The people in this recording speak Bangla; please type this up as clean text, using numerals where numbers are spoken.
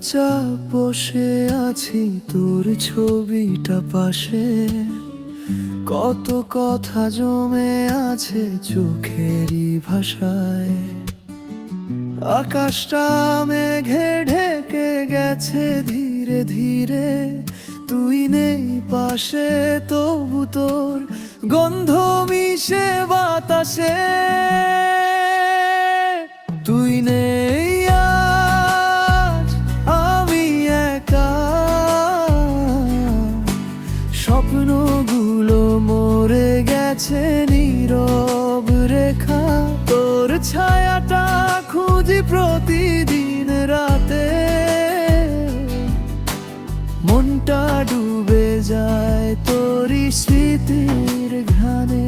চুপচাপ বসে আছি তোর ছবিটা পাশে, কত কথা জমে আছে চোখেরই ভাষায়। আকাশটা মেঘে ঢেকে গেছে ধীরে ধীরে, তুই নেই পাশে তবু তোর গন্ধ মিশে বাতাসে। তুই নেই আজ, আমি একা, স্বপ্নগুলো মরে গেছে নীরব রেখা। তোর ছায়াটা খুঁজি প্রতিদিন রাতে, মনটা ডুবে যায় তোরই স্মৃতির ঘ্রাণে।